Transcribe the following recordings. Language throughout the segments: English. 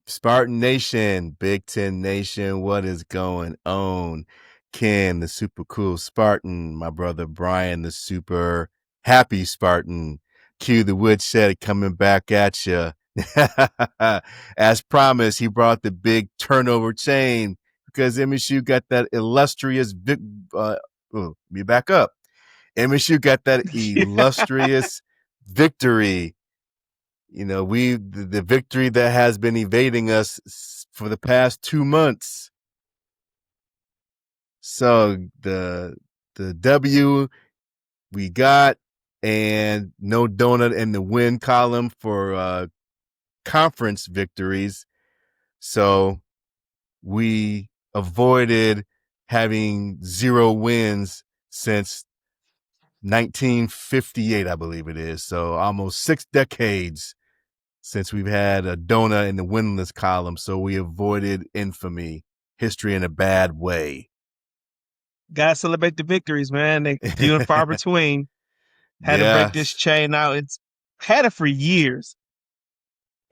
Spartan Nation, Big Ten Nation, what is going on? Ken, the super cool Spartan, my brother Brian, the super happy Spartan, Q the Woodshed coming back at you. As promised, he brought the big turnover chain because MSU got that illustrious me back up. MSU got that illustrious victory. You know, the victory that has been evading us for the past 2 months. So the W we got, and no donut in the win column for conference victories. So we avoided having 0 wins since 1958, I believe it is. So almost 6 decades since we've had a donut in the winless column. So we avoided infamy, history in a bad way. Gotta celebrate the victories, man. They few and far between. Had to break this chain out. It's had it for years.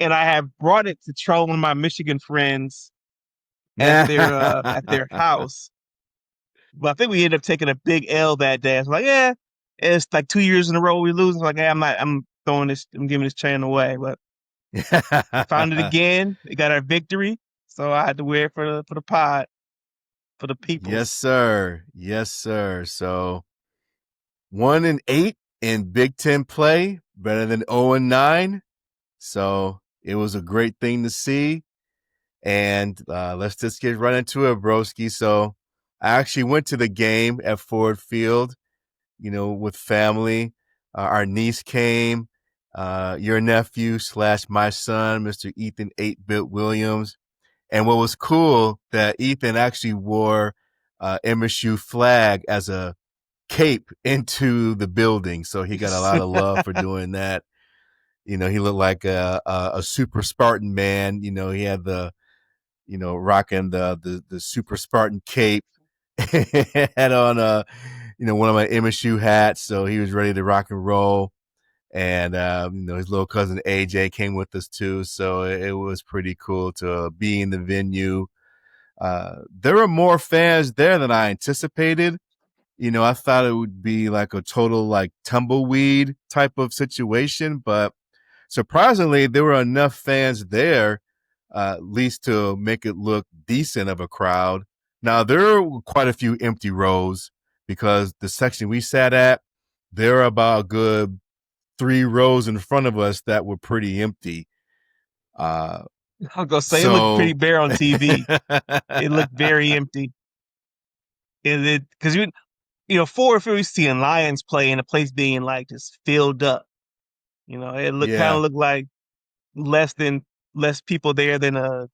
And I have brought it to troll one of my Michigan friends at their house. But I think we ended up taking a big L that day. I was like, yeah, it's like 2 years in a row we lose. I'm like, hey, I'm giving this chain away. But found it again. We got our victory. So I had to wear it for the pod, for the people. Yes, sir. Yes, sir. So 1-8 in Big Ten play, better than 0-9. So it was a great thing to see. And let's just get right into it, broski. So I actually went to the game at Ford Field, you know, with family. Our niece came, your nephew / my son, Mr. Ethan 8-Bit Williams. And what was cool that Ethan actually wore MSU flag as a cape into the building. So he got a lot of love for doing that. You know, he looked like a super Spartan man. You know, he had rocking the super Spartan cape, had on one of my MSU hats. So he was ready to rock and roll. And, his little cousin AJ came with us too. So it was pretty cool to be in the venue. There were more fans there than I anticipated. You know, I thought it would be like a total like tumbleweed type of situation, but surprisingly, there were enough fans there, at least to make it look decent of a crowd. Now, there were quite a few empty rows because the section we sat at, there were about a good 3 rows in front of us that were pretty empty. I'll go say it looked pretty bare on TV. It looked very empty. Because Ford Field, you seeing Lions play and the place being like just filled up. You know, it kind of looked like less people there than a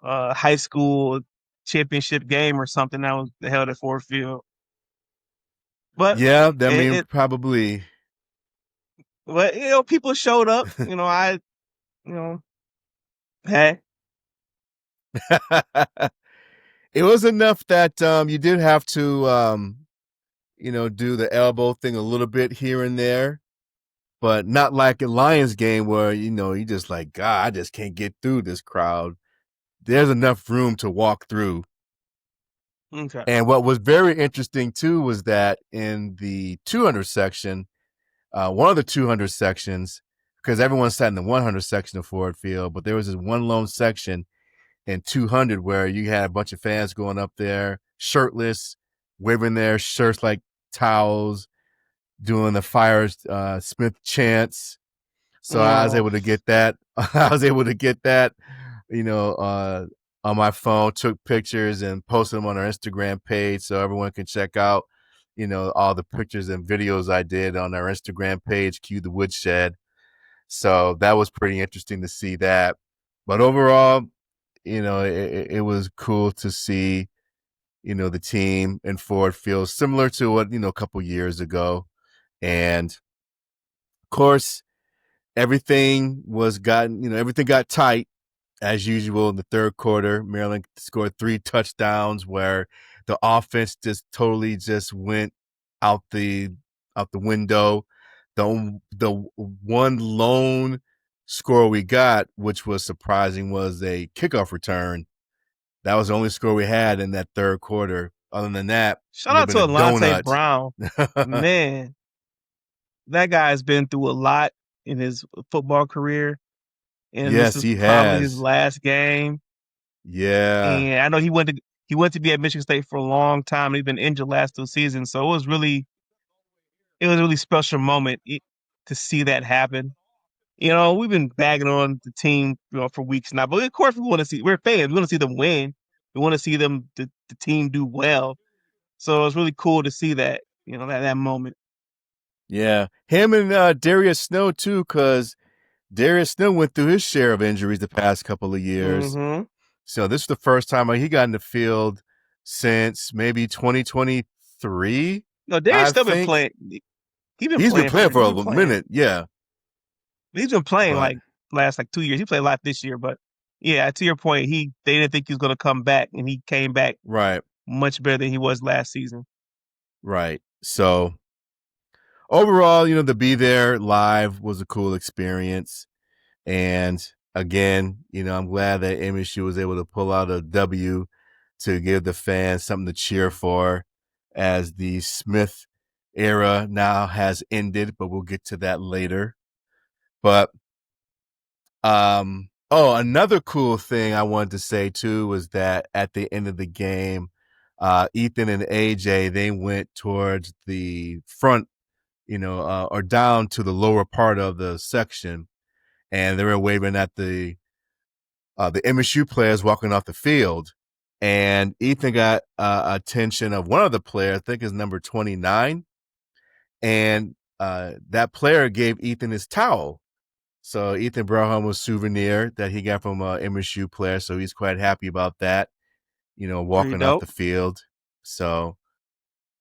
high school championship game or something that was held at Ford Field. But yeah, probably. But people showed up. Hey. It was enough that you did have to do the elbow thing a little bit here and there, but not like a Lions game where you just like, God, I just can't get through this crowd. There's enough room to walk through. Okay. And what was very interesting too was that in the 200 section, one of the 200 sections, because everyone sat in the 100 section of Ford Field, but there was this one lone section in 200 where you had a bunch of fans going up there shirtless, waving their shirts like towels, doing the Fire Smith chants. So I was able to get that. On my phone, took pictures and posted them on our Instagram page so everyone can check out, all the pictures and videos I did on our Instagram page, Q the Woodshed. So that was pretty interesting to see that. But overall, it was cool to see, the team in Ford Field, similar to what, a couple years ago. And of course, everything got tight as usual in the third quarter. Maryland scored 3 touchdowns where the offense just totally just went out the out the window. The one lone score we got, which was surprising, was a kickoff return. That was the only score we had in that third quarter. Other than that, Shout would have out been to a Alante donut. Brown. Man, that guy's been through a lot in his football career, and this Yes, is he probably his has. last game. Yeah. And I know he went to be at Michigan State for a long time. He's been injured last 2 seasons, so it was a really special moment to see that happen. You know, we've been bagging on the team, for weeks now, but of course we're fans. We want to see them win. We want to see the team do well. So it's really cool to see that, that moment. Yeah. Him and Darius Snow too, because Darius Snow went through his share of injuries the past couple of years. Mm-hmm. So this is the first time he got in the field since maybe 2023, No, Darius I still been think. playing. He been He's been playing playing for. for He a been playing. minute, yeah. He's been playing But like last like 2 years. He played a lot this year, but yeah, to your point, they didn't think he was going to come back, and he came back right, much better than he was last season. right. So overall, to be there live was a cool experience. And again, I'm glad that MSU was able to pull out a W to give the fans something to cheer for as the Smith era now has ended, but we'll get to that later. But another cool thing I wanted to say too was that at the end of the game, Ethan and AJ, they went towards the front, or down to the lower part of the section, and they were waving at the MSU players walking off the field. And Ethan got attention of one of the players, I think is number 29, and that player gave Ethan his towel. So Ethan brought home a souvenir that he got from a MSU player, so he's quite happy about that. Pretty Walking off the dope. field. So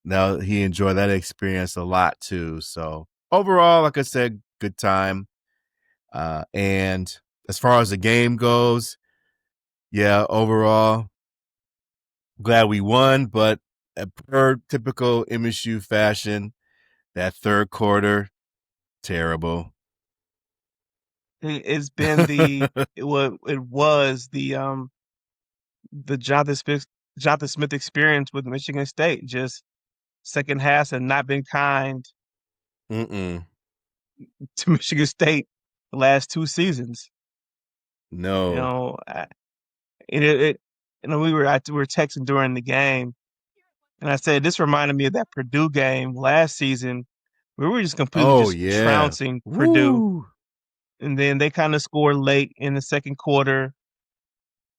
now he enjoyed that experience a lot too. So overall, like I said, good time. And as far as the game goes, yeah, overall, glad we won, but per typical MSU fashion, that third quarter, terrible. It's been it was the Jonathan Smith experience with Michigan State. Just second half have not been kind Mm-mm. to Michigan State the last 2 seasons. You No. know, we were texting during the game, and I said this reminded me of that Purdue game last season where we were just completely Oh just yeah. trouncing Purdue, Woo. and then they kind of scored late in the second quarter,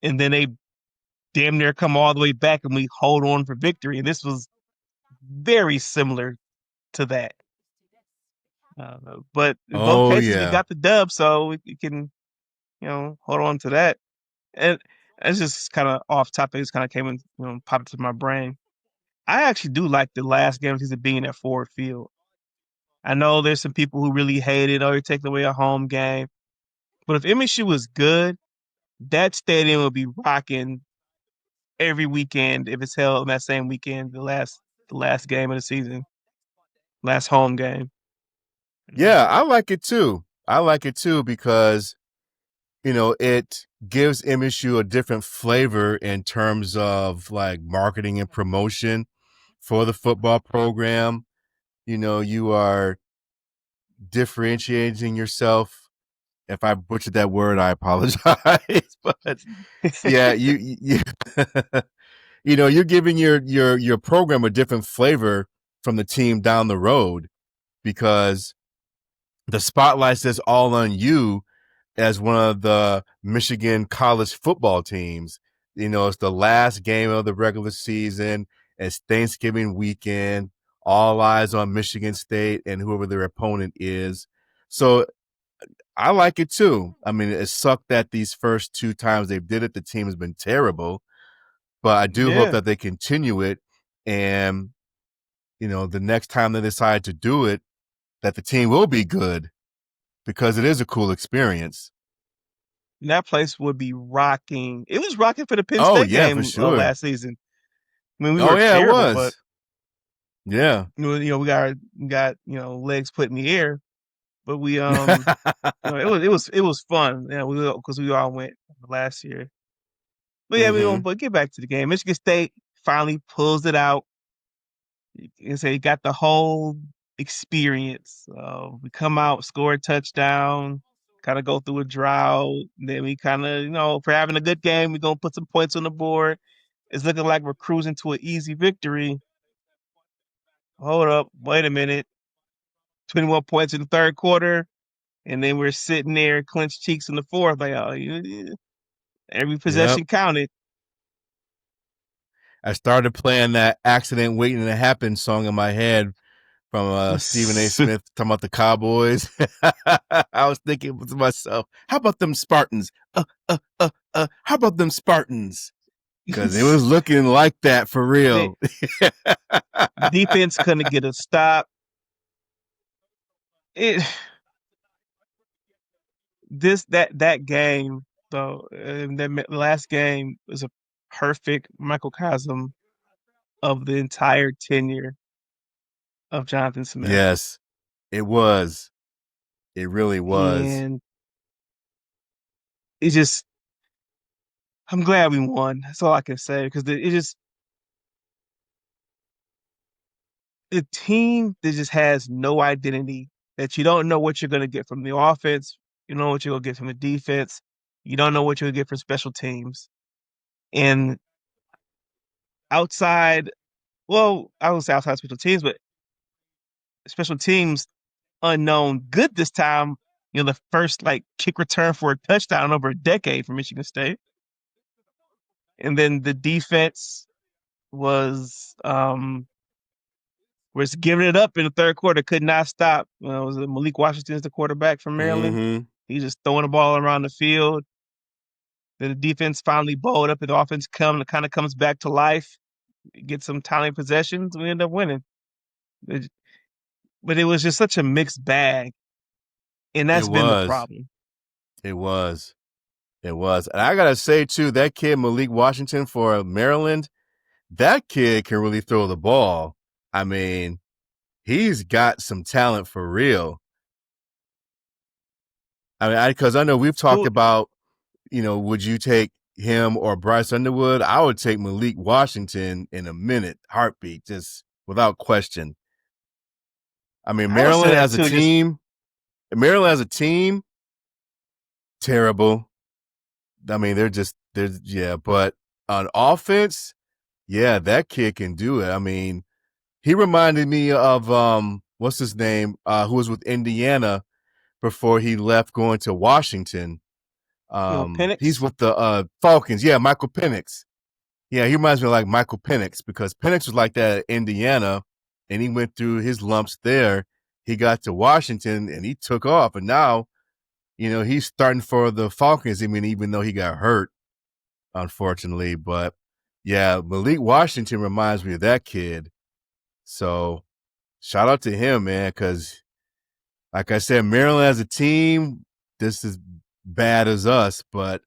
and then they damn near come all the way back, and we hold on for victory. And this was very similar to that. But in both Oh cases, we yeah. got the dub, so we can, hold on to that. And it's just kind of off topic. It's kind of came and popped into my brain. I actually do like the last game of the season being at Ford Field. I know there's some people who really hate it, or you're taking away a home game. But if MSU was good, that stadium would be rocking every weekend if it's held on that same weekend, the last game of the season, last home game. Yeah, I like it too. I like it too because, it gives MSU a different flavor in terms of like marketing and promotion for the football program. You are differentiating yourself. If I butchered that word, I apologize. But yeah, you're giving your program a different flavor from the team down the road because the spotlight is all on you as one of the Michigan college football teams. It's the last game of the regular season. It's Thanksgiving weekend. All eyes on Michigan State and whoever their opponent is. So I like it too. I mean, it sucked that these first two times they did it, the team has been terrible. But I do hope Yeah, that they continue it. And, the next time they decide to do it, that the team will be good because it is a cool experience. that place would be rocking. It was rocking for the Penn Oh, State yeah, for game sure. last season. I mean, we Oh were yeah, it terrible, but was. Yeah. we got legs put in the air, but we it was fun. Yeah, because we all went last year. But yeah, hmm but get back to the game. Michigan State finally pulls it out. You can say he got the whole experience. We come out, score a touchdown, kind of go through a drought. Then we kind of, for having a good game, we're gonna put some points on the board. It's looking like we're cruising to an easy victory. Hold up, wait a minute. 21 points in the third quarter, and then we're sitting there, clenched cheeks in the fourth. Like, oh, every Yep. possession counted. I started playing that accident waiting to happen song in my head from Stephen A. Smith talking about the Cowboys. I was thinking to myself, how about them Spartans? How about them Spartans? Because it was looking like that for the real. defense couldn't get a stop. It that game though, that last game was a perfect microcosm of the entire tenure of Jonathan Smith, Yes, it was. It really was. and it just I'm glad we won. That's all I can say because it just the team that just has no identity, that you don't know what you're going to get from the offense, you know what you're going to get from the defense, you don't know what you're going to get from special teams, and outside, well, I would say outside special teams, but special teams unknown good this time. The first like kick return for a touchdown over a decade for Michigan State, and then the defense was was giving it up in the third quarter, could not stop. It was Malik Washington is the quarterback from Maryland. Mm-hmm. He's just throwing the ball around the field. Then the defense finally bowled up, and the offense kind of comes back to life, get some timely possessions. We end up winning. But it was just such a mixed bag, and It that's been the was. problem. It was. It was. And I gotta say too, that kid Malik Washington for Maryland, that kid can really throw the ball. I mean, he's got some talent for real. I mean, because I know we've talked Who, about, would you take him or Bryce Underwood? I would take Malik Washington in a minute, heartbeat, just without question. I mean, I would say that too. Just Maryland as a team, terrible. I mean, yeah, but on offense, yeah, that kid can do it. I mean, he reminded me of what's his name, who was with Indiana before he left going to Washington. He's Penix. with the Falcons. Yeah, Michael Penix. Yeah, he reminds me of like Michael Penix because Penix was like that at Indiana, and he went through his lumps there. He got to Washington and he took off, and now he's starting for the Falcons. I mean, even though he got hurt, unfortunately, but yeah, Malik Washington reminds me of that kid. So shout out to him, man, because like I said, Maryland as a team, this is bad as us, but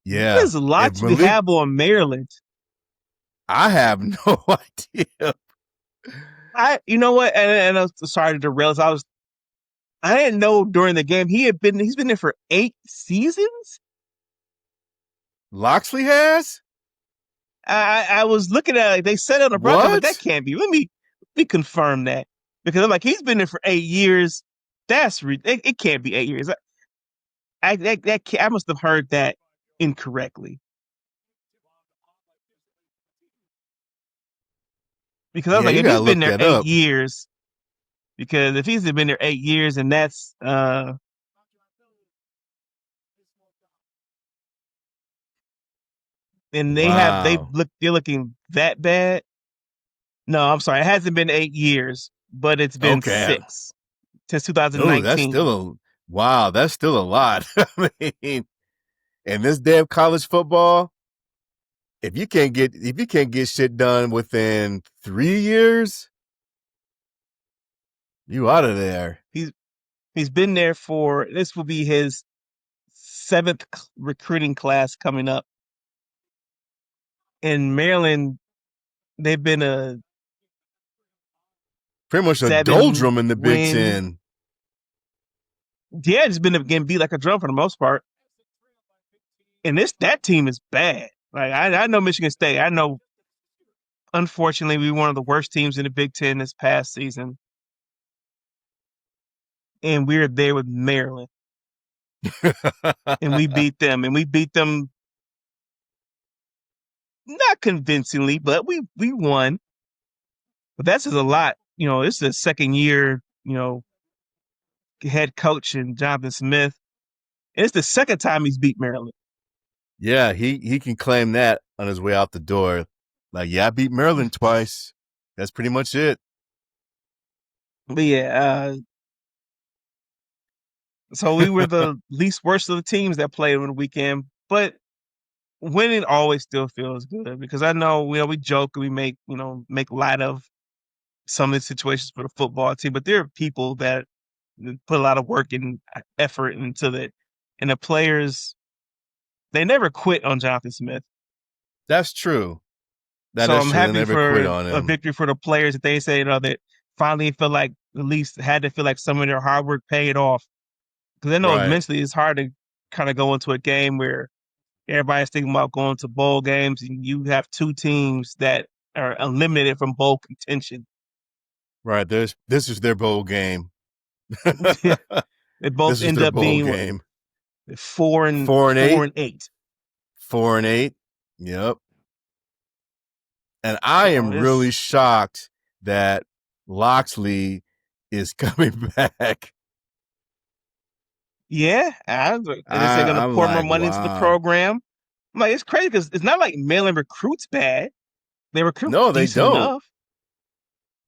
yeah, There's a lot if to be Malik, had on Maryland. I have no idea. You know what? And I'm sorry to derail. I didn't know during the game he's been there for 8 seasons. Loxley has I was looking at they said it on the broadcast. I'm like, that what? can't be. Let me confirm that because I'm like, he's been there for 8 years. It can't be 8 years. I must have heard that incorrectly because I was Yeah, like, you if gotta he's been look there that eight up. years, because if he's been there 8 years and that's and Wow. they're looking that bad. No, I'm sorry, it hasn't been 8 years, but it's been Okay. six since Oh, that's 2019. still a wow. That's still a lot. I mean, in this damn college football, if you can't get shit done within 3 years, you out of there. He's he's been there for this will be his seventh recruiting class coming up. In Maryland, they've been a Pretty much a 7 doldrum in the Big win. Ten. Yeah, it's been getting beat like a drum for the most part. And that team is bad. Like I know Michigan State. I know, unfortunately, we were one of the worst teams in the Big Ten this past season, and we're there with Maryland, and we beat them, and we beat them not convincingly, but we won. But that's just a lot. It's the second year, head coach and Jonathan Smith. And it's the second time he's beat Maryland. Yeah, he can claim that on his way out the door. Like, yeah, I beat Maryland twice. That's pretty much it. But yeah, so we were the least worst of the teams that played on the weekend. But winning always still feels good because I know, we joke and we make light of some of the situations for the football team, but there are people that put a lot of work and effort into that, and the players, they never quit on Jonathan Smith. That's true. That So is I'm true. They happy never quit for on a him. victory for the players that they say, that finally feel like, at least had to feel like some of their hard work paid off. Because I know Right. mentally it's hard to kind of go into a game where everybody's thinking about going to bowl games and you have two teams that are eliminated from bowl contention. Right. This is their bowl game. They both This is end their up bowl being what, game. four and 4-8. four and eight. 4-8. Yep. And I So am really it's shocked that Loxley is coming back. yeah, and they say going to I'm pour more like, money into the wow. program. I'm like, it's crazy because it's not like Maryland recruits bad. They recruit No, they decent don't. enough.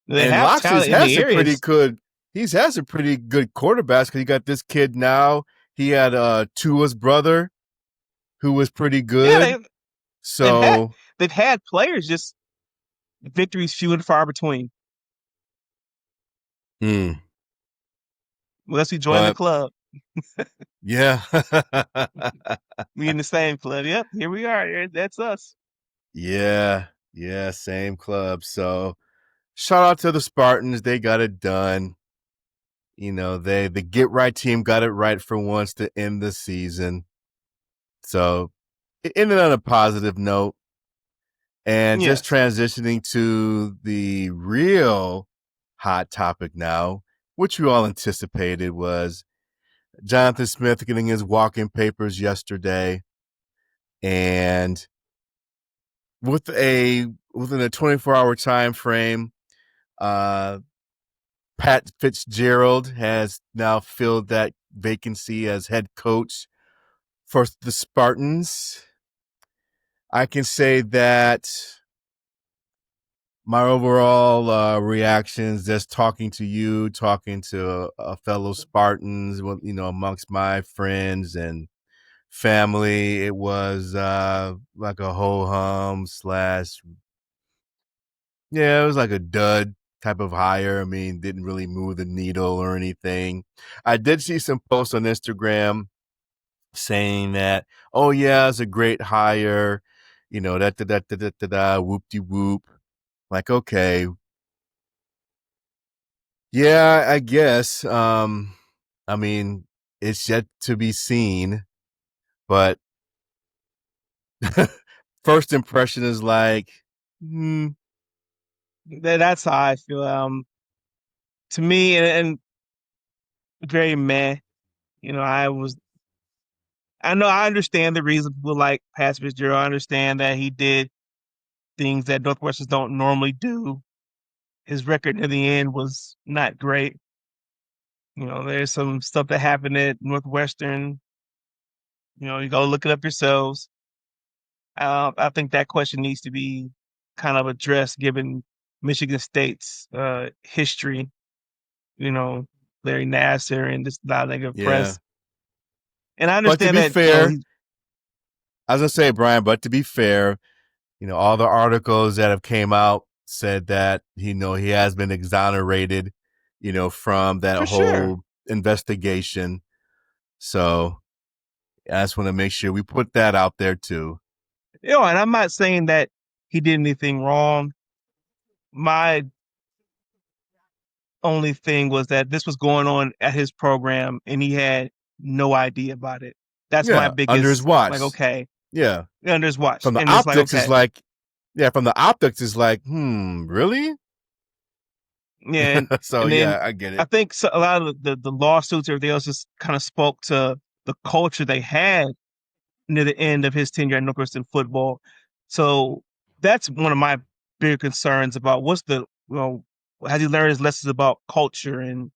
They And have Loxley's talent in has the some pretty areas. good. He's has some pretty good quarterbacks because you got this kid now. He had Tua's brother who was pretty Yeah, good. they've had So, they've had players, just victories few and far between. hmm, Unless we join the but club, yeah, we in the same club. Yep, here we are. That's us. yeah, yeah, same club. So, shout out to the Spartans. They got it done. The get right team got it right for once to end the season. So, it ended on a positive note. And just Yes. transitioning to the real hot topic now, which we all anticipated, was Jonathan Smith getting his walk-in papers yesterday, and within a 24-hour time frame, uh, Pat Fitzgerald has now filled that vacancy as head coach for the Spartans. I can say that my overall reactions, just talking to you, talking to fellow Spartans, amongst my friends and family, it was like a ho hum slash, yeah, it was like a dud type of hire. I mean, didn't really move the needle or anything. I did see some posts on Instagram saying that, oh yeah, it's a great hire, that da da da da da da whoop de whoop. Like, okay, yeah, I guess. I mean, it's yet to be seen, but first impression is like, hmm, That's how I feel. To me, and very meh. I know I understand the reason people like Pat Fitzgerald. I understand that he did things that Northwestern's don't normally do. His record in the end was not great. There's some stuff that happened at Northwestern. You go look it up yourselves. I think that question needs to be kind of addressed given Michigan State's history. You know, Larry Nasser and this non-negative yeah. press. And I But to understand be that, fair, he's I was gonna say, Brian, but to be fair, all the articles that have came out said that he has been exonerated, from that for sure. whole investigation. So I just want to make sure we put that out there too. And I'm not saying that he did anything wrong. my only thing was that this was going on at his program and he had no idea about it. That's my Yeah, under his biggest, like, watch. okay, Yeah, under his watch. from the And it's like, optics is okay, like, yeah, from the optics is like, really? yeah. So And then yeah, I get I it. think so, a lot of the lawsuits, everything else just kind of spoke to the culture they had near the end of his tenure at Northwestern football. So that's one of my bigger concerns about what's the, has he learned his lessons about culture and,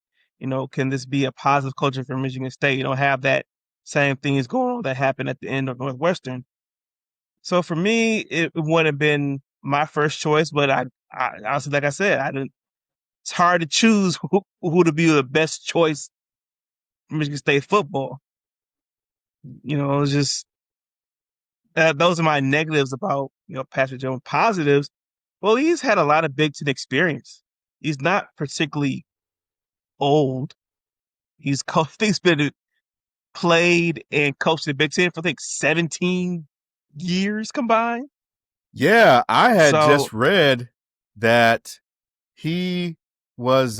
can this be a positive culture for Michigan State? You don't have that same things going on that happened at the end of Northwestern. So for me, it wouldn't have been my first choice, but I honestly, like I said, I didn't. It's hard to choose who to be the best choice for Michigan State football. It's just those are my negatives about Patrick Jones. Positives, well, he's had a lot of Big Ten experience. He's not particularly old. He's coached. He's been played and coached the Big Ten for I think 17 years combined. Yeah, I had So just read that he was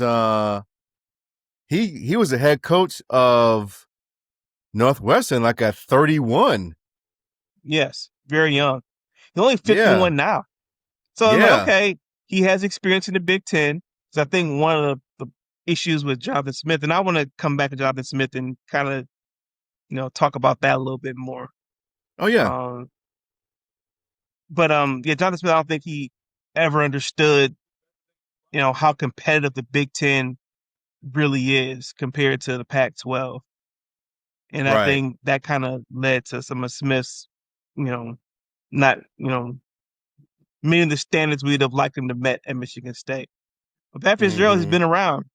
he was a head coach of Northwestern like at 31. yes, very young. He's only Yeah. 51 now. So I'm like, Yeah. okay, he has experience in the Big Ten. So I think one of the issues with Jonathan Smith, and I want to come back to Jonathan Smith and kind of, talk about that a little bit more. Oh yeah. Um, but yeah, Jonathan Smith, I don't think he ever understood, how competitive the Big Ten really is compared to the Pac-12. And I Right. think that kind of led to some of Smith's, you know, not, meeting the standards we'd have liked him to met at Michigan State. But Pat Fitzgerald has Mm-hmm. been around.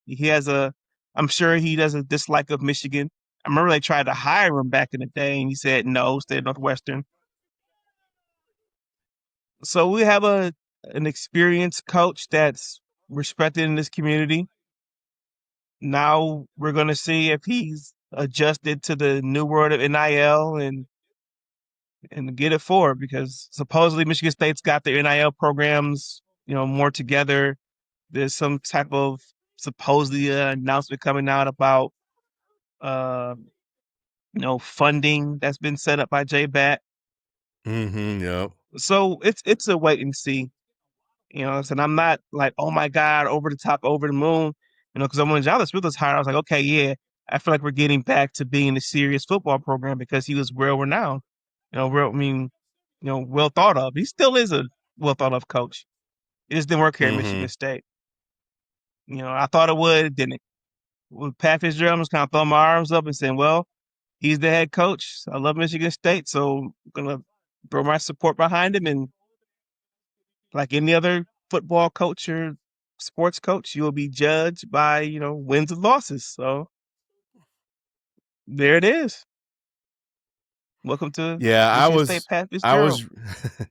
I'm sure he does a dislike of Michigan. I remember they tried to hire him back in the day, and he said no, stay at Northwestern. So we have an experienced coach that's respected in this community. Now we're going to see if he's adjusted to the new world of NIL and get it forward because supposedly Michigan State's got their NIL programs, more together. There's some type of supposedly announcement coming out about uh, funding that's been set up by JBAT. Mm-hmm. Yep. So it's a wait and see. And I'm not like, oh my God, over the top, over the moon. Because when Jonathan Smith was hired, I was like, okay, yeah, I feel like we're getting back to being a serious football program because he was well renowned. Real, I mean, well thought of. He still is a well thought of coach. It just didn't work here at Mm-hmm. Michigan State. I thought it would, it didn't. With Pat Fitzgerald, I'm just kind of throwing my arms up and saying, well, he's the head coach. I love Michigan State, so I'm gonna throw my support behind him. And like any other football coach or sports coach, you will be judged by wins and losses. So there it is. Welcome to Yeah, Michigan State, Pat I Fitzgerald. was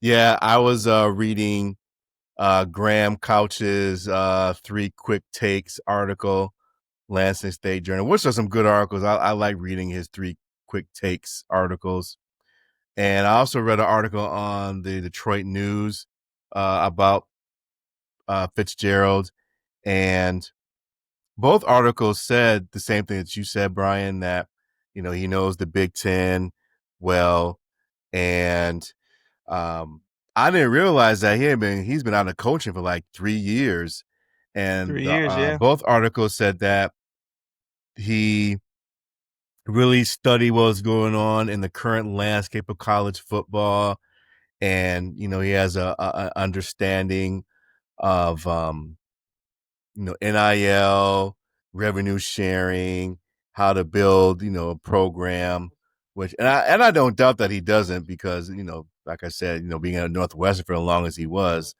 yeah, I was reading Graham Couch's three quick takes article, Lansing State Journal, which are some good articles. I like reading his three quick takes articles. And I also read an article on the Detroit News about Fitzgerald. And both articles said the same thing that you said, Brian, that, he knows the Big Ten well. And um, I didn't realize that he's been out of coaching for like 3 years. And 3 years, yeah. both articles said that he really studied what was going on in the current landscape of college football, and he has a understanding of NIL, revenue sharing, how to build a program, which and I don't doubt that he doesn't because like I said, being at Northwestern for as long as he was,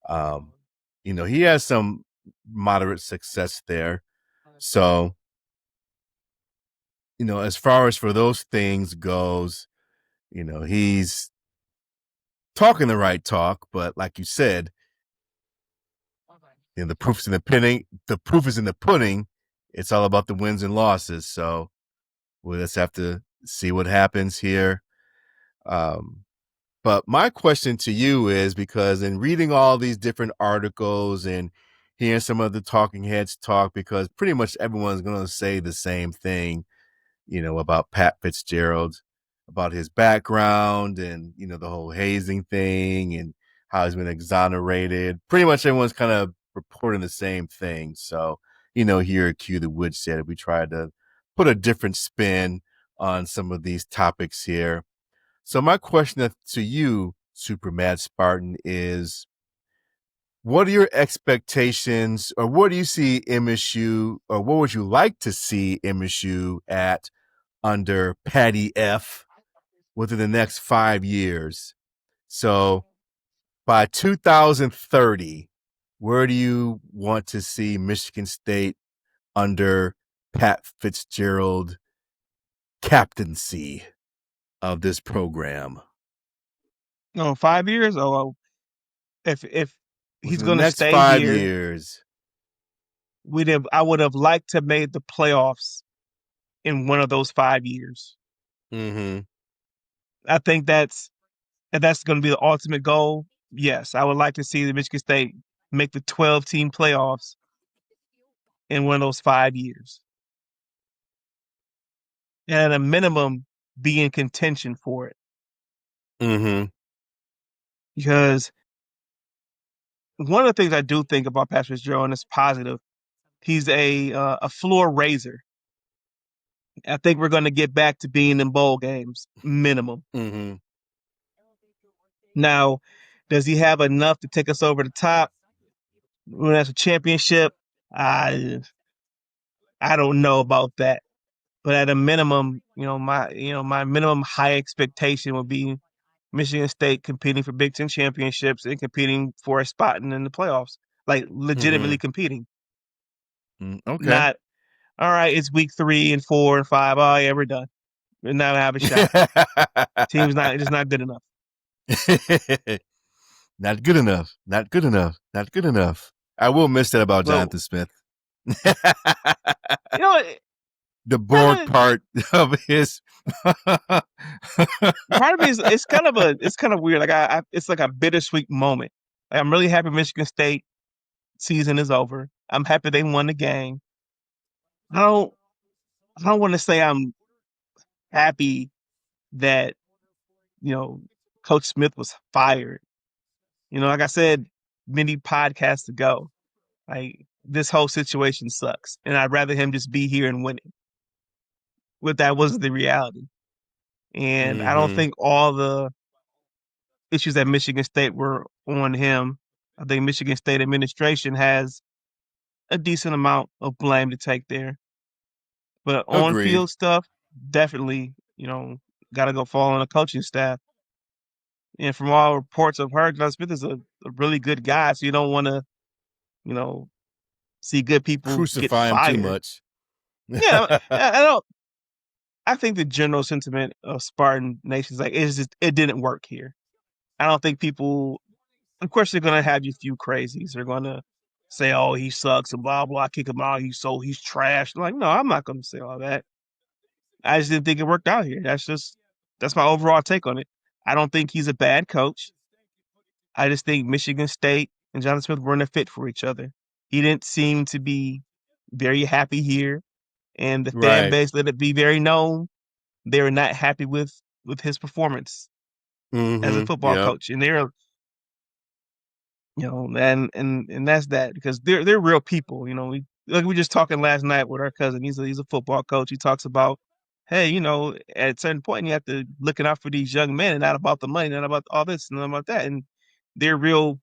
um, he has some moderate success there. So as far as for those things goes, he's talking the right talk, but like you said, the proof's in the pudding. The proof is in the pudding. It's all about the wins and losses. So we'll just have to see what happens here. Um, But my question to you is, because in reading all these different articles and hearing some of the talking heads talk, because pretty much everyone's going to say the same thing, about Pat Fitzgerald, about his background and, the whole hazing thing and how he's been exonerated. Pretty much everyone's kind of reporting the same thing. So, here at Q the Woodshed, we try to put a different spin on some of these topics here. So my question to you, Super Mad Spartan, is what are your expectations, or what do you see MSU, or what would you like to see MSU at under Patty F within the next 5 years? So by 2030, where do you want to see Michigan State under Pat Fitzgerald captaincy of this program? No, 5 years. Oh, if he's Within the going to next stay five here, years. I would have liked to made the playoffs in one of those 5 years. Mm-hmm. I think if that's going to be the ultimate goal. Yes, I would like to see the Michigan State make the 12-team playoffs in one of those 5 years, and at a minimum, be in contention for it. Mm-hmm. Because one of the things I do think about Patrick Fitzgerald, and it's positive, he's a floor raiser. I think we're going to get back to being in bowl games, minimum. Mm-hmm. Now, does he have enough to take us over the top when that's a championship? I I don't know about that. But at a minimum, my minimum high expectation would be Michigan State competing for Big Ten championships and competing for a spot in the playoffs, like Mm-hmm. legitimately competing. Okay. Not all right. It's week 3 and 4 and 5. Oh yeah, we're done. We're not gonna have a shot. Team's not just not good enough. Not good enough. Not good enough. Not good enough. I will miss that about But Jonathan Smith. you know, The Borg kind part of his. part of me is it's kind of weird. Like it's like a bittersweet moment. Like, I'm really happy Michigan State season is over. I'm happy they won the game. I don't I don't want to say I'm happy that you know Coach Smith was fired. Like I said many podcasts ago, like this whole situation sucks, and I'd rather him just be here and winning. But that wasn't the reality, and I don't Mm-hmm. think all the issues at Michigan State were on him. I think Michigan State administration has a decent amount of blame to take there, but on Agreed. field stuff, definitely, got to go fall on the coaching staff. And from all reports I've heard, John Smith is a really good guy, so you don't want to, you know, see good people get Crucify him too fired. much. Yeah, I don't. I think the general sentiment of Spartan Nation is like it didn't work here. I don't think people. Of course, they're gonna have you few crazies. They're gonna say, "Oh, he sucks," and blah blah. Kick him out. He's trash. I'm like, no, I'm not gonna say all that. I just didn't think it worked out here. That's my overall take on it. I don't think he's a bad coach. I just think Michigan State and Jonathan Smith weren't a fit for each other. He didn't seem to be very happy here, and the fan Right. base let it be very known they were not happy with his performance as a Mm-hmm. football Yep. coach. And they're and that's that because they're real people. Like we just talking last night with our cousin. He's a football coach. He talks about, hey, at a certain point you have to looking out for these young men and not about the money, not about all this, and not about that. And they're real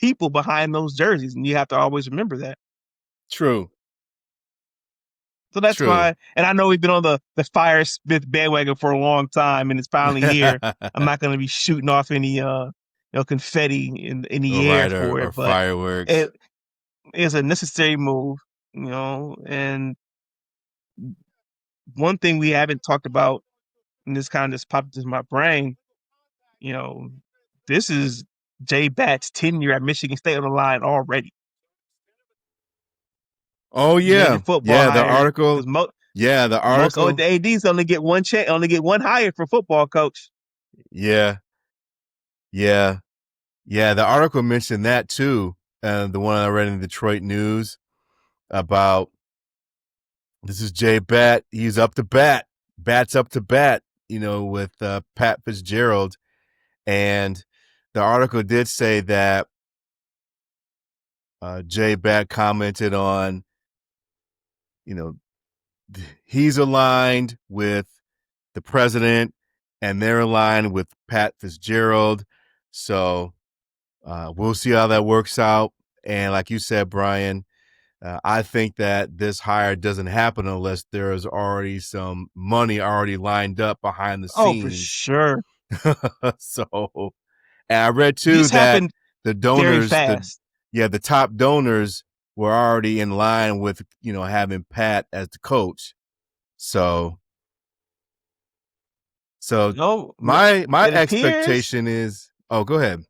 people behind those jerseys, and you have to always remember that. True. So that's True. why, and I know we've been on the Fire Smith bandwagon for a long time, and it's finally here. I'm not going to be shooting off any confetti in All the air right, for or it, but fireworks. it is a necessary move, And one thing we haven't talked about, and this kind of just popped into my brain, you know, this is Jay Bat's tenure at Michigan State on the line already. Oh Major yeah, football yeah. The hires article. because Yeah, the most article. ADs only get one hire for football coach. Yeah, Yeah, yeah. The article mentioned that too. The one I read in the Detroit News about this is Jay Bat. He's up to bat. Bat's up to bat. With Pat Fitzgerald, and the article did say that Jay Bat commented on, you know, he's aligned with the president, and they're aligned with Pat Fitzgerald. So we'll see how that works out. And like you said, Brian, I think that this hire doesn't happen unless there is already some money already lined up behind the Oh, for scenes. sure. So, and I read too This that happened the very donors, fast. the top donors were already in line with having Pat as the coach. So, so No, my it appears. expectation is. Oh, go ahead.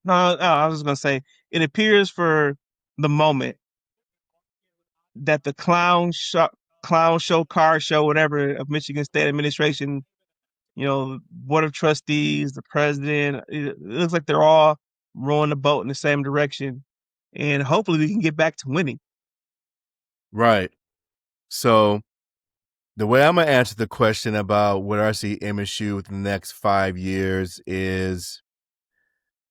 No, I was gonna say it appears for the moment that the clown show, car show, whatever of Michigan State administration, board of trustees, the president, it looks like they're all rowing the boat in the same direction, and hopefully we can get back to winning. Right. So the way I'm gonna answer the question about what I see MSU within the next 5 years is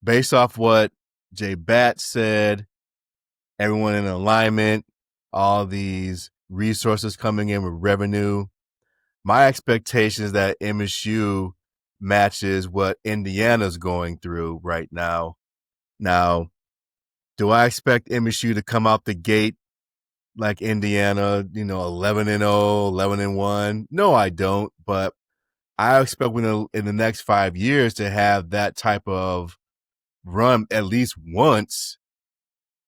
based off what Jay Bat said, everyone in alignment, all these resources coming in with revenue. My expectation is that MSU matches what Indiana's going through right now. Now, do I expect MSU to come out the gate like Indiana, 11 and 0, 11 and 1? No, I don't. But I expect in the next 5 years to have that type of run at least once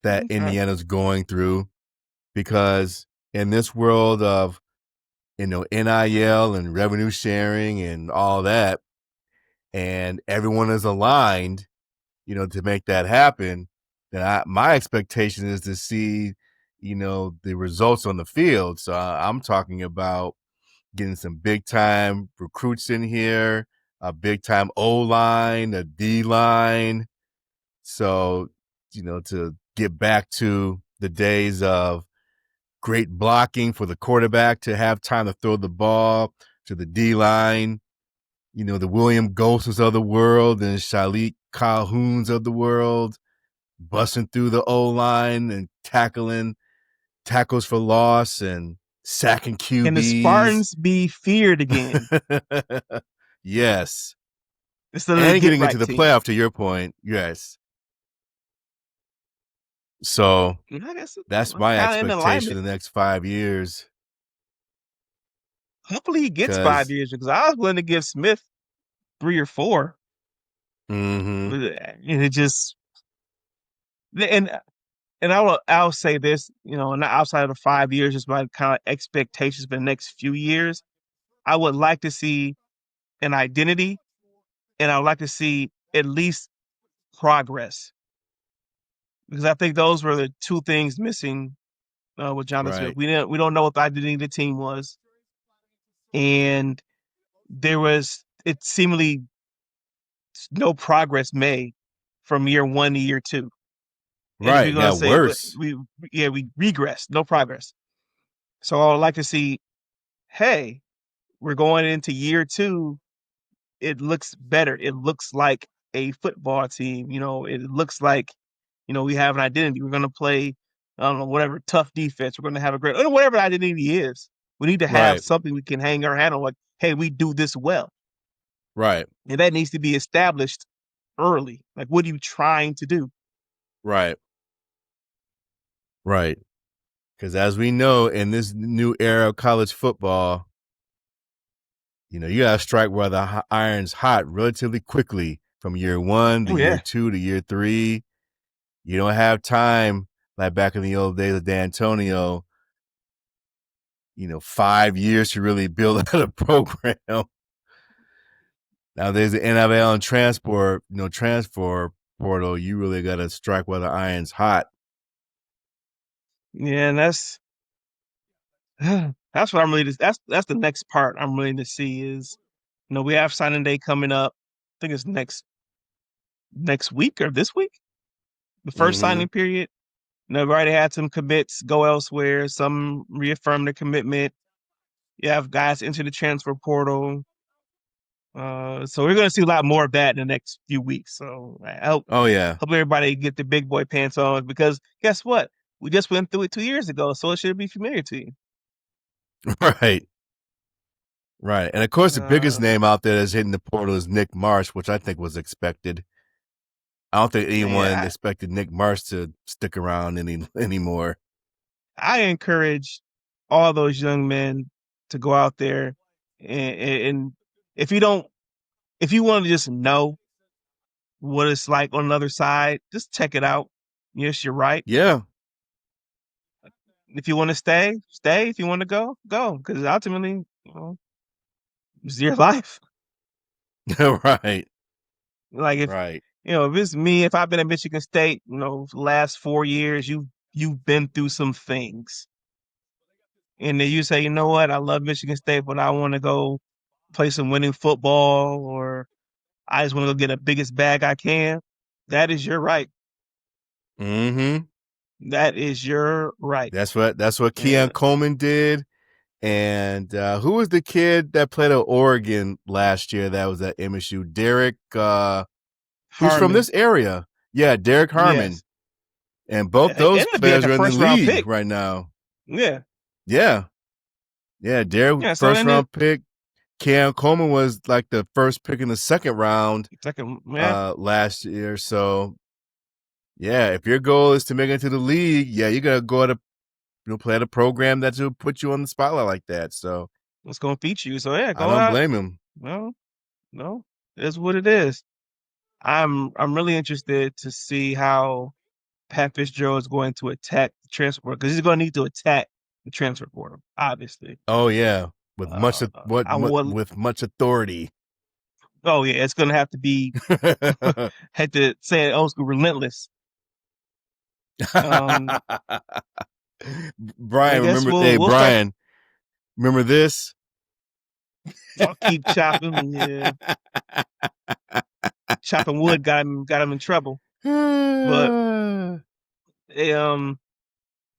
that Okay. Indiana's going through, because in this world of NIL and revenue sharing and all that, and everyone is aligned, to make that happen, then my expectation is to see, the results on the field. So I'm talking about getting some big time recruits in here, a big time O line, a D line. So, to get back to the days of great blocking for the quarterback to have time to throw the ball to the D line, the William Ghosts of the world and Shalik Calhouns of the world, busting through the O line and tackles for loss and sacking Can the QBs. Spartans be feared again Yes. instead of the And get getting into right the team? playoff, to your point. Yes. So I guess that's it's my kind of in expectation alignment. the next 5 years. Hopefully he gets five Because, years because I was willing to give Smith 3 or 4, mm-hmm, but it just and I'll say this, not outside of the 5 years, just my kind of expectations for the next few years. I would like to see an identity, and I would like to see at least progress because I think those were the two things missing with Jonathan Smith. right, We don't know what the identity of the team was, and there was it seemingly no progress made from year 1 to year 2. And if right. you're gonna Got say worse. we regressed, no progress. So I would like to see, hey, we're going into year 2. It looks better. It looks like a football team. It looks like, we have an identity. We're gonna play, I don't know, whatever tough defense. We're gonna have a great whatever the identity is. We need to have Right, something we can hang our hat on, like, hey, we do this well. right, And that needs to be established early. Like, what are you trying to do? right, right. Because as we know, in this new era of college football, you got to strike while the iron's hot relatively quickly from year one to Oh year yeah. two to year three. You don't have time like back in the old days of D'Antonio, 5 years to really build out a program. Now there's the NIL and transfer portal. You really got to strike while the iron's hot. Yeah, and that's what I'm really that's the next part I'm really to see is, we have signing day coming up. I think it's next next week or this week, the first Mm-hmm. signing period. They've already had some commits go elsewhere. Some reaffirm their commitment. You have guys enter the transfer portal. So we're going to see a lot more of that in the next few weeks. So I Oh yeah. hope everybody get the big boy pants on because guess what? We just went through it 2 years ago, so it should be familiar to you. Right. Right. And of course the biggest Uh, name out there that's hitting the portal is Nick Marsh, which I think was expected. I don't think anyone man, expected Nick Marsh to stick around anymore. I encourage all those young men to go out there and if you don't, if you want to just know what it's like on the other side, just check it out. Yes, you're right. Yeah. If you want to stay, stay. If you want to go, go. Because ultimately, it's your life. Right. Like if Right. if it's me, if I've been at Michigan State, for the last 4 years, you've been through some things, and then you say, you know what, I love Michigan State, but I want to go play some winning football, or I just want to go get the biggest bag I can. That is your right. Mm-hmm. That is your right. That's what Keon And Coleman did. And who was the kid that played at Oregon last year that was at MSU? Derek, who's from Harmon, this area. Yeah, Derek Harmon. yes, And both it those ended up being like players a are in the first round league pick. right now. Yeah, Yeah. Yeah, Derek, yeah. So first then it round pick. Cam Coleman was like the first pick in the second round second, yeah, last year. So yeah, if your goal is to make it to the league, yeah, you gotta go to play at a program that will put you on the spotlight like that. So it's gonna feature you. So yeah, I go don't out. blame him. No, no, it's what it is. I'm really interested to see how Pat Fitzgerald is going to attack the transfer portal because he's going to need to attack the transfer portal, obviously. Oh yeah, with much Uh, I would. with much authority. Oh yeah, it's going to have to be. Had to say it old school, relentless. Um, I Brian, guess remember? we'll Hey, we'll start. Brian, remember this? I'll keep chopping. Yeah, chopping wood got him in trouble. But um,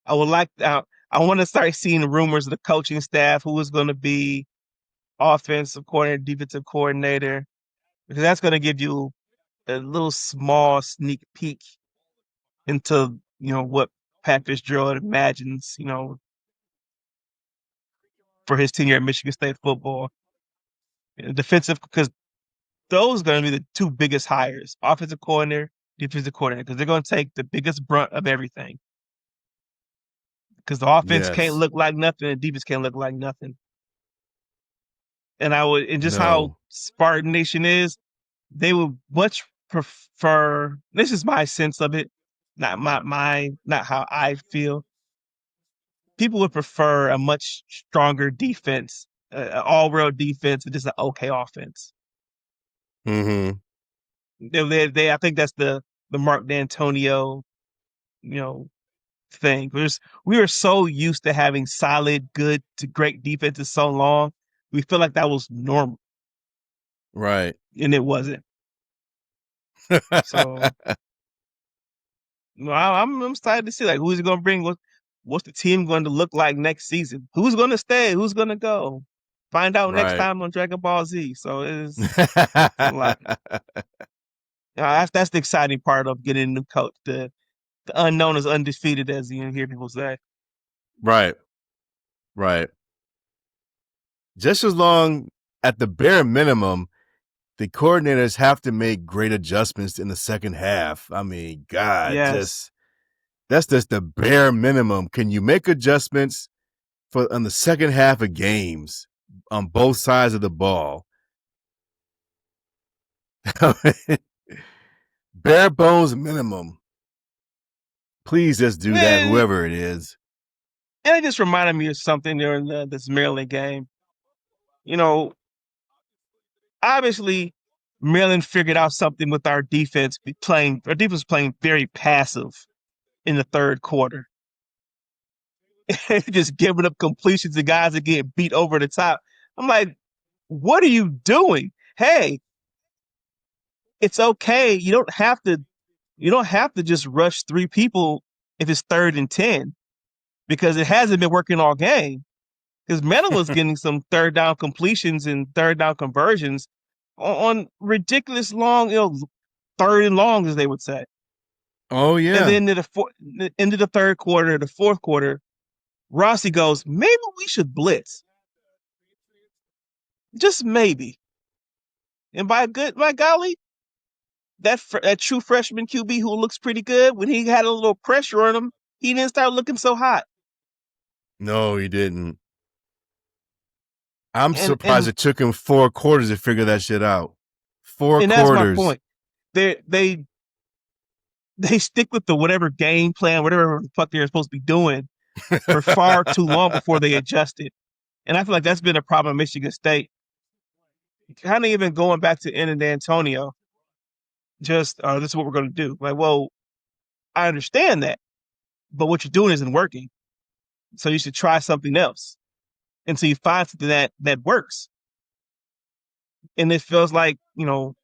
I would like. I want to start seeing rumors of the coaching staff who is going to be offensive coordinator, defensive coordinator, because that's going to give you a little small sneak peek into what Pat Fitzgerald imagines for his tenure at Michigan State football. Defensive, because those are going to be the two biggest hires: offensive coordinator, defensive coordinator, because they're going to take the biggest brunt of everything. Because the offense can't Yes. look like nothing, and defense can't look like nothing. And just how No. Spartan Nation is, they would much prefer. This is my sense of it, not how I feel. People would prefer a much stronger defense, an all-world defense, and just an okay offense. Mm-hmm. I think that's the Mark D'Antonio, you know, thing. We were so used to having solid, good to great defenses so long, we feel like that was normal, Right. and it wasn't. So I'm excited to see like who's going to bring. What's the team going to look like next season? Who's going to stay? Who's going to go? Find out next Right. time on Dragon Ball Z. So it's a lot. That's the exciting part of getting a new coach. The unknown is undefeated, as you hear people say. Right. Right. Just as long, at the bare minimum, the coordinators have to make great adjustments in the second half. I mean, God, Yes. that's just the bare minimum. Can you make adjustments for on the second half of games on both sides of the ball? Bare bones minimum. Please just do that, Man, whoever it is. and it just reminded me of something during this Maryland game. You know, obviously Maryland figured out something with our defense our defense playing very passive in the third quarter. Just giving up completions to guys that get beat over the top. I'm like, what are you doing? Hey, it's okay. You don't have to just rush three people if it's 3rd and 10 because it hasn't been working all game. Because Meta was getting some third down completions and third down conversions on ridiculous long, 3rd and long, as they would say. Oh And yeah. then into the third quarter, the fourth quarter, Rossi goes, maybe we should blitz, just maybe. And by golly, that true freshman QB who looks pretty good, when he had a little pressure on him, he didn't start looking so hot. No, he didn't. I'm And surprised and it took him 4 quarters to figure that shit out. 4 and that's my quarters. point. They they stick with the whatever game plan, whatever the fuck they're supposed to be doing for far too long before they adjust it. And I feel like that's been a problem at Michigan State. Kind of even going back to in Antonio, just this is what we're going to do. Like, well, I understand that, but what you're doing isn't working. So you should try something else until you find something that works. And it feels like, and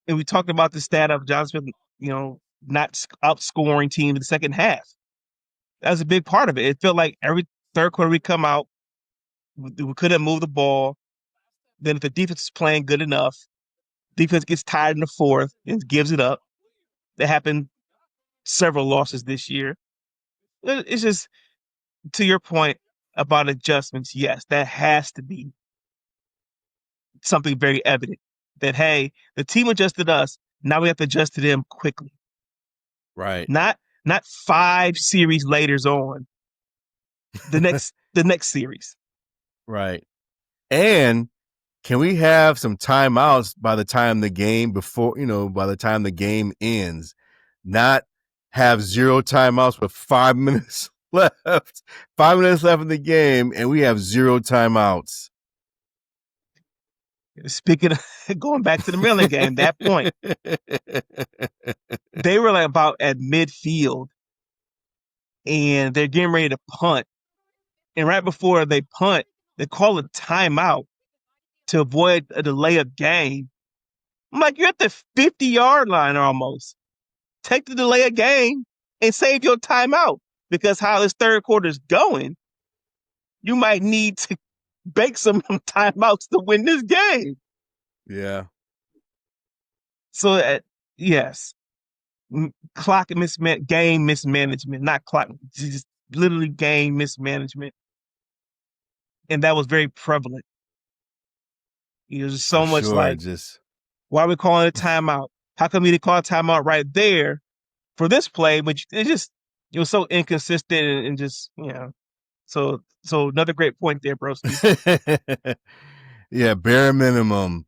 we talked about the stat of John Smith, not outscoring team in the second half. That was a big part of it. It felt like every third quarter we come out, we couldn't move the ball. Then if the defense is playing good enough, defense gets tired in the fourth and gives it up. That happened several losses this year. It's just, to your point about adjustments, yes, that has to be something very evident that, hey, the team adjusted us. Now we have to adjust to them quickly. Right. Not 5 series later on. The next series. Right. And can we have some timeouts by the time the game by the time the game ends? Not have 0 timeouts with 5 minutes left. 5 minutes left in the game, and we have 0 timeouts. Speaking of going back to the Maryland game, that point, they were like about at midfield and they're getting ready to punt. And right before they punt, they call a timeout to avoid a delay of game. I'm like, you're at the 50-yard line almost. Take the delay of game and save your timeout because how this third quarter is going, you might need to bake some timeouts to win this game. Yeah. So, yes, clock game mismanagement, not clock, just literally game mismanagement. And that was very prevalent. There's For so much sure. like, Just why are we calling a timeout? How come we didn't call a timeout right there for this play? But it was so inconsistent and just, So another great point there, broski. yeah, bare minimum.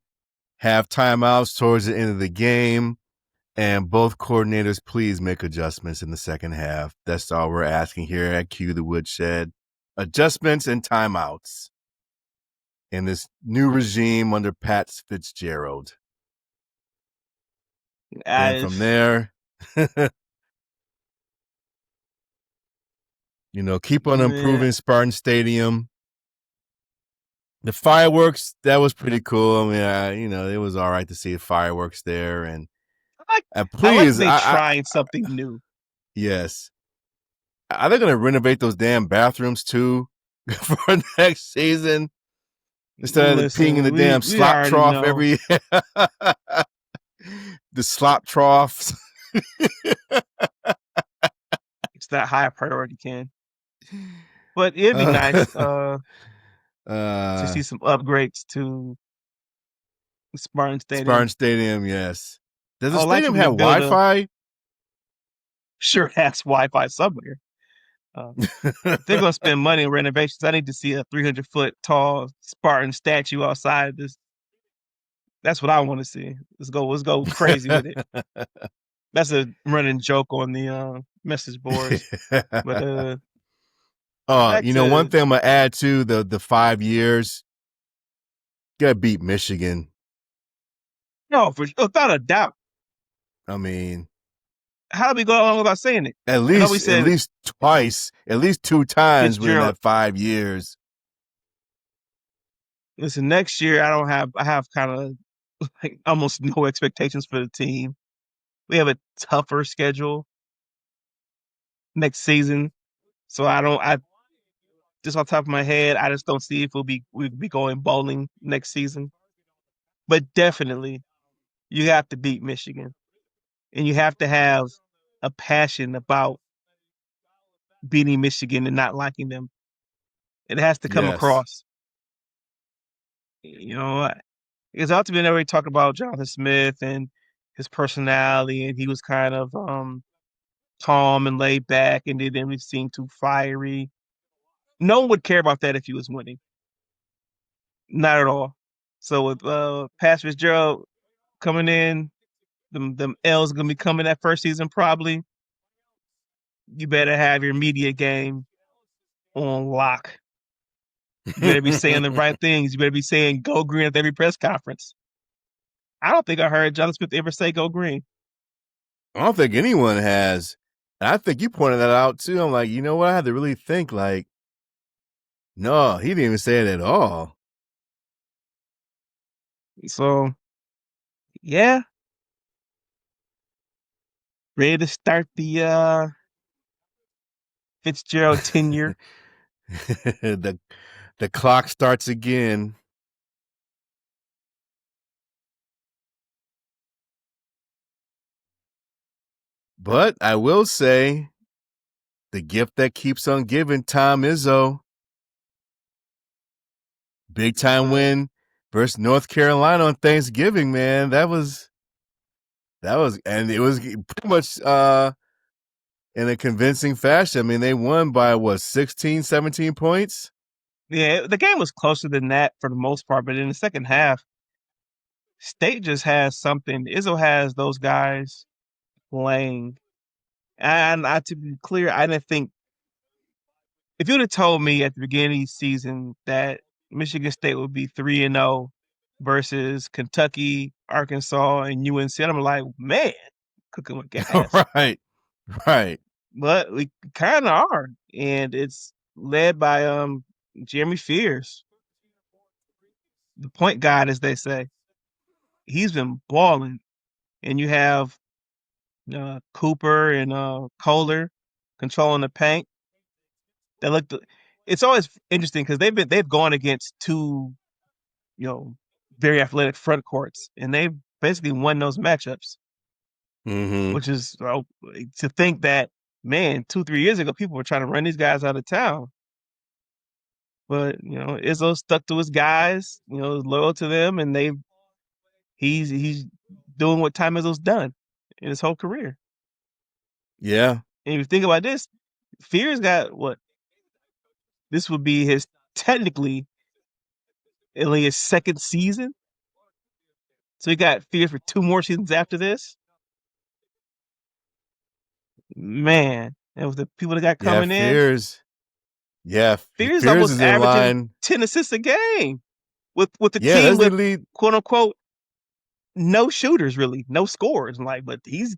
Have timeouts towards the end of the game. And both coordinators, please make adjustments in the second half. That's all we're asking here at Q the Woodshed. Adjustments and timeouts in this new regime under Pat FITZGERALD. Then from there, keep on Man, improving Spartan Stadium. The fireworks, that was pretty cool. I mean, it was all right to see the fireworks there. And I like please, they trying something new. yes. Are they going to renovate those damn bathrooms too for next season? Instead of peeing in Listen, the damn we slop already trough know. the slop troughs. It's that high priority, Ken. But it'd be nice to see some upgrades to Spartan Spartan Stadium. Stadium, yes. Does the I like stadium for them have to build Wi-Fi? sure it has Wi-Fi somewhere. If they're gonna spend money on renovations, I need to see a 300-foot tall Spartan statue outside this. That's what I want to see. Let's go crazy with it. That's a running joke on the message boards. But back one to thing I'm gonna add to the 5 years. Gotta beat Michigan. no, without a doubt. I mean, How do we go along without saying it? at I know we least at said least twice, at least 2 times within Fitzgerald. that 5 years. Listen, next year I have kind of like almost no expectations for the team. We have a tougher schedule next season. So I just off the top of my head, I just don't see if we'll be going bowling next season. But definitely you have to beat Michigan. And you have to have a passion about beating Michigan and not liking them. It has to come Yes. across. You know, because ultimately we talk about Jonathan Smith and his personality, and he was kind of calm and laid back, and didn't really seem too fiery. No one would care about that if he was winning. Not at all. So with Pat Fitzgerald coming in, them L's gonna be coming that first season probably. You better have your media game on lock. You better be saying the right things. You better be saying "Go Green" at every press conference. I don't think I heard Jonathan Smith ever say "Go Green." I don't think anyone has. And I think you pointed that out too. I'm like, you know what? I had to really think like, no, he didn't even say it at all. So yeah, ready to start the Fitzgerald tenure. the the clock starts again. But I will say the gift that keeps on giving, Tom Izzo. Big Yes, time sir. win versus North Carolina on Thanksgiving, man. And it was pretty much in a convincing fashion. I mean, they won by what, 16, 17 points? Yeah, the game was closer than that for the most part, but in the second half, State just has something. Izzo has those guys playing. And to be clear, I didn't think if you would have told me at the beginning of the season that Michigan State would be 3-0 versus Kentucky, Arkansas, and UNC, I'm like, man, cooking with gas. Right. Right. But we kind of are, and it's led by Jeremy Fears, the point guard, as they say. He's been balling, and you have Cooper and Kohler controlling the paint. They look. It's always interesting because they've gone against two, you know, very athletic front courts, and they've basically won those matchups. Mm-hmm. Which is to think that, man, 2 3 years ago people were trying to run these guys out of town. But Izzo stuck to his guys, loyal to them, and he's doing what Time Izzo's done in his whole career. Yeah. And if you think about this, Fear's got what? This would be his technically only his second season. So he got Fears for two more seasons after this. Man, and with the people that got Yeah. coming in, Fears. Yeah. Fears Fears almost is in averaging line. 10 assists a game with the Yeah. team That's the with lead. quote unquote no shooters really, no scores. Like, but he's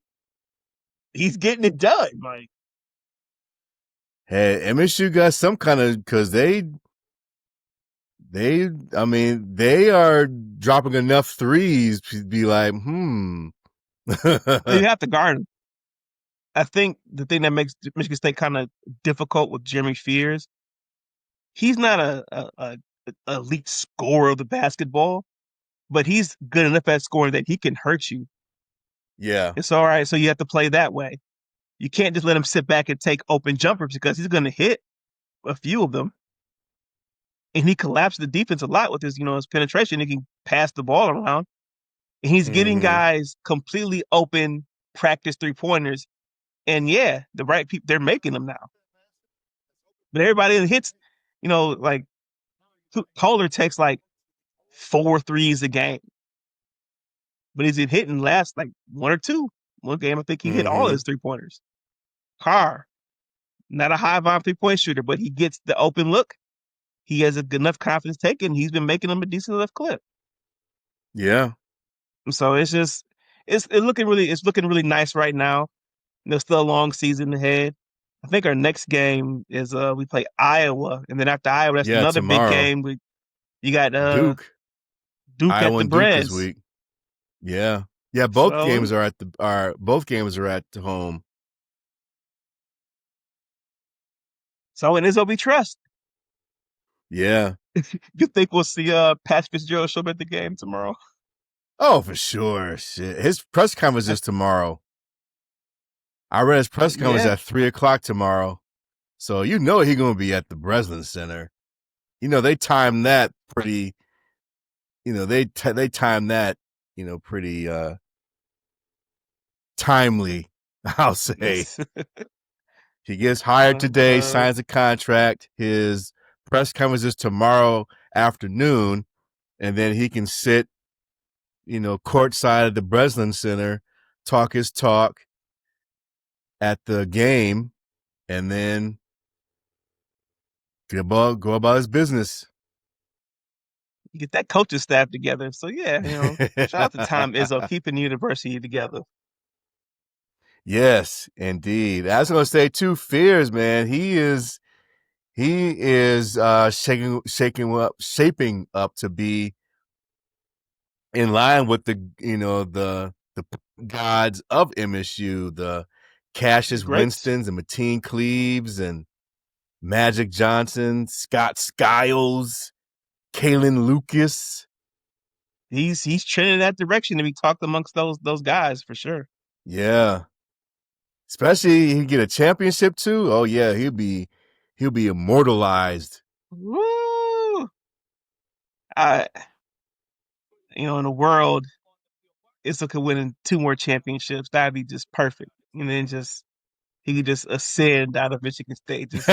getting it done. Like, Hey, MSU got some kind of, because I mean, they are dropping enough threes to be like, you have to guard him. I think the thing that makes Michigan State kind of difficult with Jeremy Fears, he's not a elite scorer of the basketball, but he's good enough at scoring that he can hurt you. Yeah. It's all right. So you have to play that way. You can't just let him sit back and take open jumpers because he's going to hit a few of them. And he collapsed the defense a lot with his penetration. He can pass the ball around. And he's getting Mm-hmm. guys completely open practice 3 pointers. And yeah, the right people, they're making them now. But everybody that hits, like Kohler takes like 4 threes a game. But he's hitting last like one or two. One game, I think he hit all Mm-hmm. his 3 pointers. Carr, not a high volume 3 point shooter, but he gets the open look. He has a good enough confidence taken. He's been making them a decent enough clip. Yeah. So it's looking really nice right now. There's still a long season ahead. I think our next game is we play Iowa, and then after Iowa, that's Yeah. another big Tomorrow. game. You got Duke. Duke at Iowa the and Duke this Brez. week. Yeah. Yeah, So, both games are at home. so in Izzo we trust. Yeah. You think we'll see Pat Fitzgerald show up at the game tomorrow? Oh, for sure. Shit. His press conference is tomorrow. I read his press conference Yeah, at 3 o'clock tomorrow. So you know he's gonna be at the Breslin Center. You know, they timed that pretty they timed that, pretty timely, I'll say. He gets hired today, uh, signs a contract. His press conference is tomorrow afternoon, and then he can sit, courtside of the Breslin Center, talk his talk at the game, and then go about his business. get that coaching staff together. So yeah, shout out to Tom Izzo keeping the university together. Yes, indeed. I was gonna say two fears, man. He is shaping up to be in line with the gods of MSU, the The Cassius greats. Winstons and Mateen Cleaves and Magic Johnson, Scott Skiles, Kalen Lucas. He's trending in that direction to be talked amongst those guys for sure. Yeah. Especially he get a championship too. Oh yeah, he'll be immortalized. Woo! I in the world, Issa could win two more championships. That'd be just perfect. And then just he could just ascend out of Michigan State. Just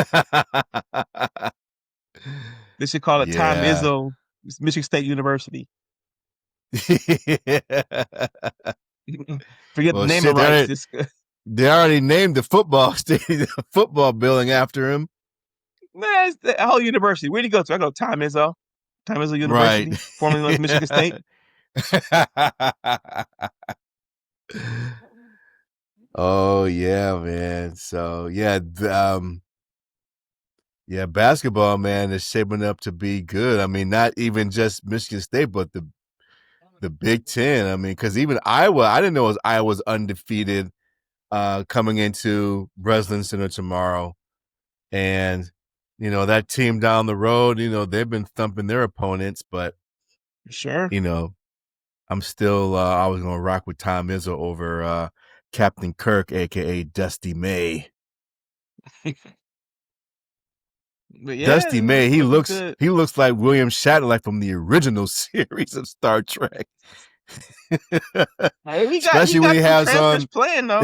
they should call it Tom Yeah. Izzo, Michigan State University. Forget the Well, naming shit, rights. Just they already named the football stadium, football building after him. man, it's the whole university. Where'd he go to? I go Tom Izzo. Tom Izzo Right. University, formerly known as Michigan State. Oh yeah, man. So yeah, yeah, basketball, man, is shaping up to be good. I mean, not even just Michigan State, but the Big Ten. I mean, because even Iowa, I didn't know Iowa was undefeated coming into Breslin Center tomorrow, and that team down the road, they've been thumping their opponents, but Sure. you know, I'm still I was gonna rock with Tom Izzo over Captain Kirk, aka Dusty May. But yeah, Dusty May, it's looking good. he looks like William Shatner, like from the original series of Star Trek. Hey, he Especially when got he some has transfers on. playing though.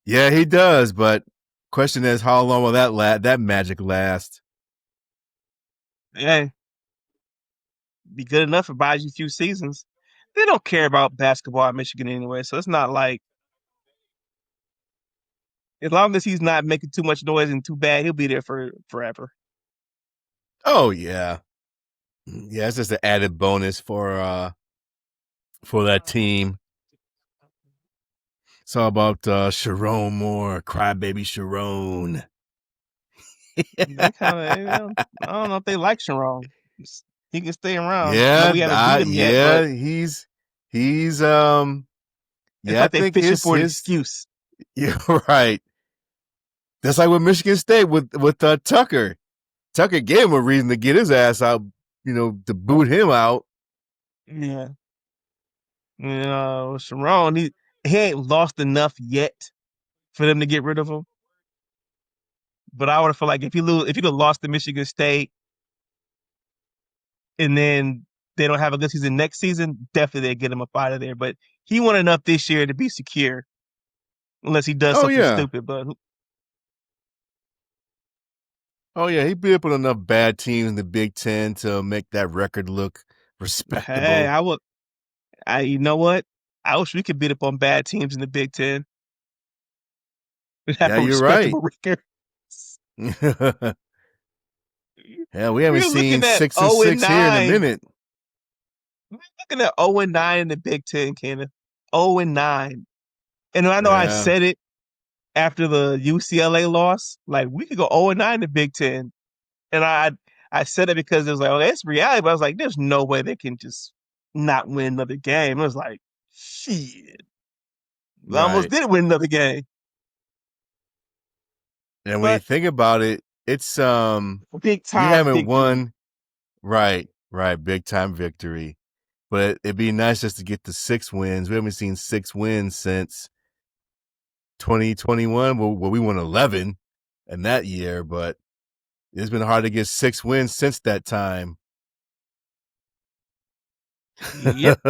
Yeah, he does. But question is, how long will that magic last? Yeah, be good enough for buys you a few seasons. They don't care about basketball at Michigan anyway, so it's not like as long as he's not making too much noise and too bad, he'll be there for forever. Oh yeah, yeah. It's just an added bonus for that team. It's all about Sharon Moore, crybaby Sharon. They kind of, I don't know if they like Sharon. He can stay around. I know Yeah, we haven't beat him yet, but he's it's yeah, I like they think fishing for an his excuse. you're right. That's like with Michigan State with Tucker. Tucker gave him a reason to get his ass out, to boot him out. Yeah, Sharon, he ain't lost enough yet for them to get rid of him. But I would feel like if he'd have lost to Michigan State and then they don't have a good season next season, definitely they get him up out of there. But he won enough this year to be secure, unless he does Oh something yeah, stupid. But oh yeah. He beat up on enough bad teams in the Big Ten to make that record look hey, respectable. you know what? I wish we could beat up on bad teams in the Big Ten and have Yeah, a you're right. respectable record. Yeah, we haven't We're seen looking at 6-6 here in a 0-9. minute. We're looking at 0-9 in the Big Ten, Kenneth. 0-9. And I know I Yeah. said it after the UCLA loss. Like we could go 0-9 in the Big Ten. And I said it because it was like, oh, that's reality. But I was like, there's no way they can just not win another game. I was like, shit. I almost Right. did win another game. And when you But think about it, it's big we time haven't victory. won. Right, right, big time victory. But it'd be nice just to get the 6 wins. We haven't seen 6 wins since 2021. Well, we won 11 in that year, but it's been hard to get 6 wins since that time. Yep.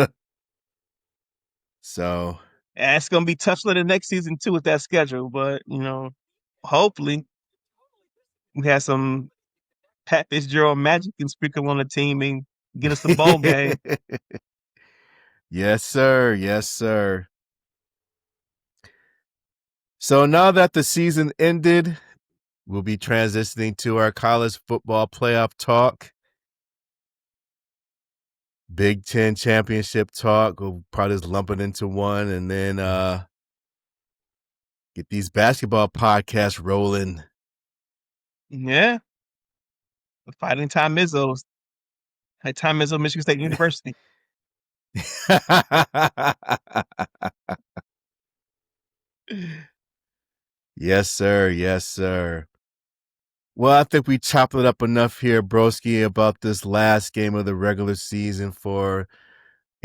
So And it's gonna be tough for the next season too with that schedule. But hopefully we have some Pat Fitzgerald magic and sprinkle on the team and get us a bowl game. yes, sir. Yes, sir. So now that the season ended, we'll be transitioning to our college football playoff talk. Big Ten championship talk. We'll probably just lump it into one and then get these basketball podcasts rolling. Yeah. The Fighting Time Izzos. Hey, Time Izzo, Michigan State University. yes, sir. Yes, sir. Well, I think we chopped it up enough here, broski, about this last game of the regular season for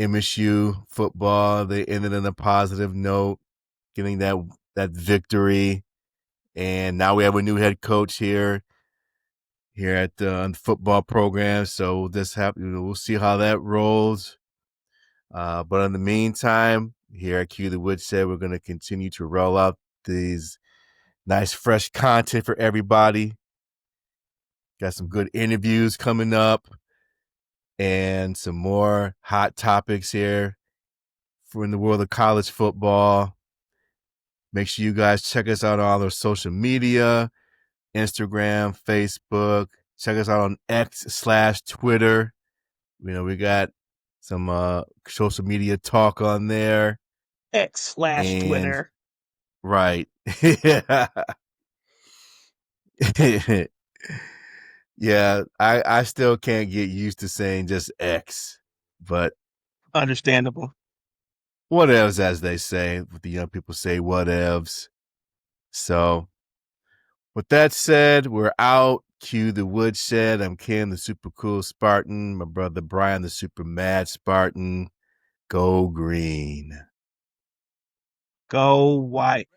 MSU football. They ended on a positive note, getting that victory, and now we have a new head coach here at the football program. So we'll just we'll see how that rolls. But in the meantime, here at Q the Woodshed, we're going to continue to roll out these nice, fresh content for everybody. Got some good interviews coming up and some more hot topics here for in the world of college football. Make sure you guys check us out on all our social media, Instagram, Facebook. Check us out on X/Twitter. We got some social media talk on there. X/Twitter. And right. yeah. yeah, I still can't get used to saying just X, but Understandable. whatevs, as they say. What the young people say, whatevs. So, with that said, we're out. Cue the Woodshed. I'm Ken, the super cool Spartan. My brother Brian, the super mad Spartan. Go green. Go white.